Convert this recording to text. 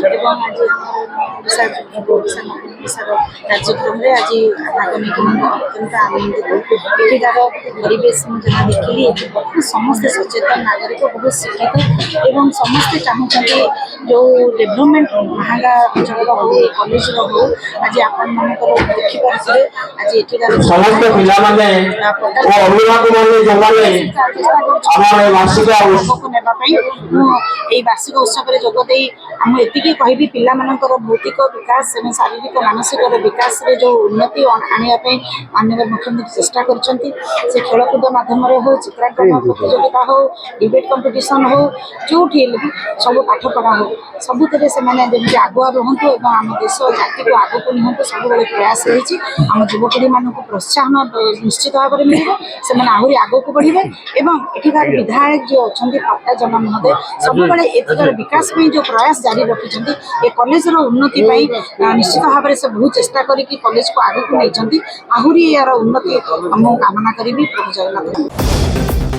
एवं आज कार्यक्रम में आज नागरिक अत्यंत आनंदित एठार परिवेश जहाँ देखिए समस्ते सचेतन नागरिक बहुत शिक्षित एवं समस्ते चाहते जो डेभलपमेंट महंगा अंचल हो कॉलेज हो आज आपण देखिपारे आज एठार वार्षिक उत्सव जोगदे मुझे कहबी पिला भौतिक विकास एवं शारीरिक मानसिक विकास जो उन्नति आने माननीय मुख्यमंत्री चेष्टा कर खेलकूद मध्यम हो चित्रांकन प्रतियोगिता हो डिबेट कंपिटिशन हो जो सब पाठ पढ़ा हो सबुत से आगुआ रुहतु और आम देश जाति को आग को निहतु सब प्रयास रही आम युवपीढ़ी मान प्रोत्साहन निश्चित भाव में मिले से आहरी आग को बढ़े एवं एठार विधायक जो अच्छा पट्टा जना महोदय सब विकास में जो प्रयास जारी रखिंट ए कॉलेज उन्नति निश्चित भाव से बहुत चेष्टा करी कॉलेज को आगे को नहीं आहरी यार उन्नति कामना करी प्रभु जगन्नाथ।